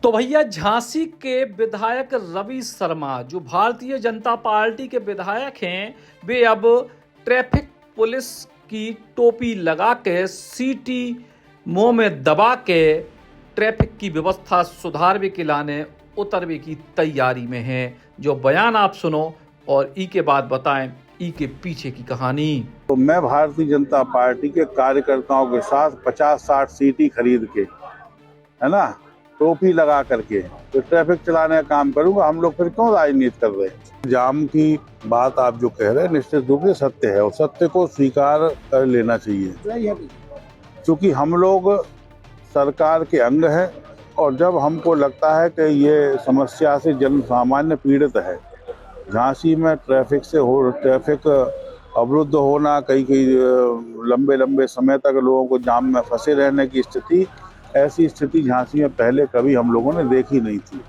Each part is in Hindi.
तो भैया झांसी के विधायक रवि शर्मा जो भारतीय जनता पार्टी के विधायक हैं, वे अब ट्रैफिक पुलिस की टोपी लगा के सीटी मुंह में दबा के ट्रैफिक की व्यवस्था सुधारने के लाने उतरने की तैयारी में हैं। जो बयान आप सुनो और ई के बाद बताएं ई के पीछे की कहानी। तो मैं भारतीय जनता पार्टी के कार्यकर्ताओं के साथ 50-60 सीटी खरीद के, है ना, टोपी लगा करके तो ट्रैफिक चलाने का काम करूंगा। हम लोग फिर क्यों राजनीति कर रहे हैं? जाम की बात आप जो कह रहे हैं निश्चित रूप से सत्य है और सत्य को स्वीकार कर लेना चाहिए, क्योंकि हम लोग सरकार के अंग हैं और जब हमको लगता है कि ये समस्या से जन सामान्य पीड़ित है, झांसी में ट्रैफिक अवरुद्ध होना, कई लंबे लंबे समय तक लोगों को जाम में फंसे रहने की स्थिति, ऐसी स्थिति झांसी में पहले कभी हम लोगों ने देखी नहीं थी।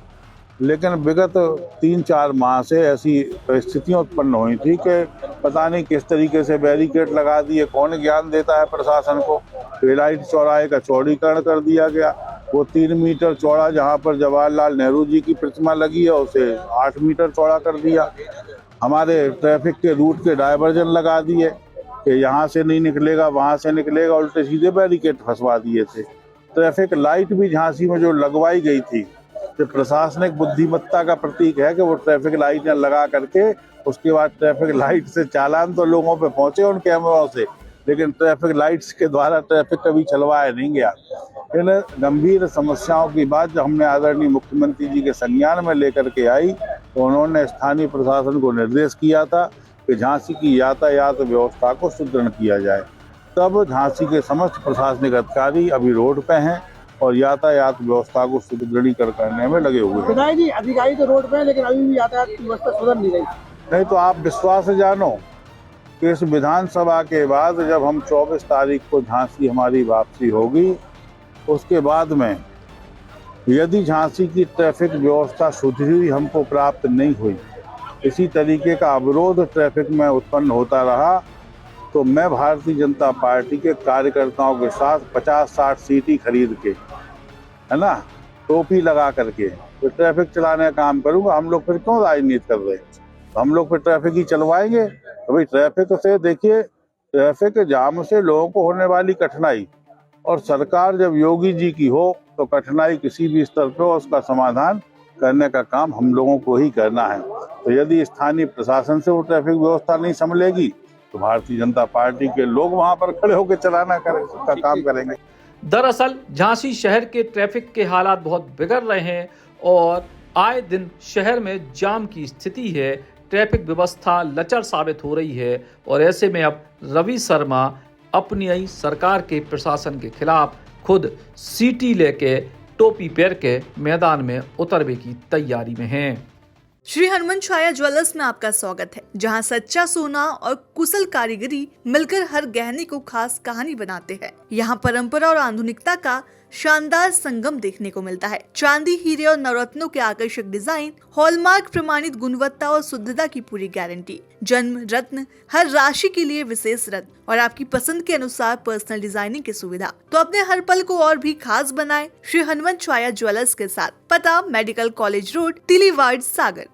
लेकिन विगत 3-4 माह से ऐसी परिस्थितियां उत्पन्न हुई थी कि पता नहीं किस तरीके से बैरिकेड लगा दिए, कौन ज्ञान देता है प्रशासन को। रेलाइट चौराहे का चौड़ीकरण कर दिया गया, वो 3 मीटर चौड़ा जहां पर जवाहरलाल नेहरू जी की प्रतिमा लगी है उसे 8 मीटर चौड़ा कर दिया। हमारे ट्रैफिक के रूट के डायवर्जन लगा दिए कि यहाँ से नहीं निकलेगा वहाँ से निकलेगा, उल्टे सीधे बैरिकेड फंसवा दिए थे। ट्रैफिक लाइट भी झांसी में जो लगवाई गई थी, जो प्रशासनिक बुद्धिमत्ता का प्रतीक है कि वो ट्रैफिक लाइट लगा करके उसके बाद ट्रैफिक लाइट से चालान तो लोगों पे पहुंचे उन कैमरों से, लेकिन ट्रैफिक लाइट्स के द्वारा ट्रैफिक कभी चलवाया नहीं गया। इन गंभीर समस्याओं की बात जब हमने आदरणीय मुख्यमंत्री जी के संज्ञान में लेकर के आई तो उन्होंने स्थानीय प्रशासन को निर्देश किया था कि झांसी की यातायात व्यवस्था को सुदृढ़ किया जाए। तब झांसी के समस्त प्रशासनिक अधिकारी अभी रोड पे हैं और यातायात व्यवस्था को सुदृढ़ीकरण करने में लगे हुए हैं। जी, अधिकारी तो रोड पे हैं लेकिन अभी भी यातायात की व्यवस्था सुधर नहीं रही। नहीं तो आप विश्वास से जानो कि इस विधानसभा के बाद जब हम 24 तारीख को झांसी हमारी वापसी होगी, उसके बाद में यदि झांसी की ट्रैफिक व्यवस्था सुधरी हमको प्राप्त नहीं हुई, इसी तरीके का अवरोध ट्रैफिक में उत्पन्न होता रहा, तो मैं भारतीय जनता पार्टी के कार्यकर्ताओं के साथ 50-60 सीटी खरीद के, है ना, टोपी लगा करके तो ट्रैफिक चलाने का काम करूंगा। हम लोग फिर क्यों राजनीति कर रहे हैं? हम लोग फिर ट्रैफिक ही चलवाएंगे। तो भाई ट्रैफिक से देखिए, ट्रैफिक जाम से लोगों को होने वाली कठिनाई, और सरकार जब योगी जी की हो तो कठिनाई किसी भी स्तर पर उसका समाधान करने का काम हम लोगों को ही करना है। तो यदि स्थानीय प्रशासन से वो ट्रैफिक व्यवस्था नहीं संभलेगी तो भारतीय जनता पार्टी के लोग वहां पर खड़े होकर का काम करेंगे। दरअसल झांसी शहर के ट्रैफिक के हालात बहुत बिगड़ रहे हैं और आए दिन शहर में जाम की स्थिति है, ट्रैफिक व्यवस्था लचर साबित हो रही है और ऐसे में अब रवि शर्मा अपनी सरकार के प्रशासन के खिलाफ खुद सीटी लेके टोपी पहन के मैदान में उतरने की तैयारी में हैं। श्री हनुमान छाया ज्वेलर्स में आपका स्वागत है, जहां सच्चा सोना और कुशल कारीगरी मिलकर हर गहने को खास कहानी बनाते हैं। यहां परंपरा और आधुनिकता का शानदार संगम देखने को मिलता है। चांदी, हीरे और नवरत्नों के आकर्षक डिजाइन, हॉलमार्क प्रमाणित गुणवत्ता और शुद्धता की पूरी गारंटी, जन्म रत्न, हर राशि के लिए विशेष रत्न और आपकी पसंद के अनुसार पर्सनल डिजाइनिंग की सुविधा। तो अपने हर पल को और भी खास बनाएं श्री हनुमान छाया ज्वेलर्स के साथ। पता मेडिकल कॉलेज रोड, तिलीवाड़, सागर।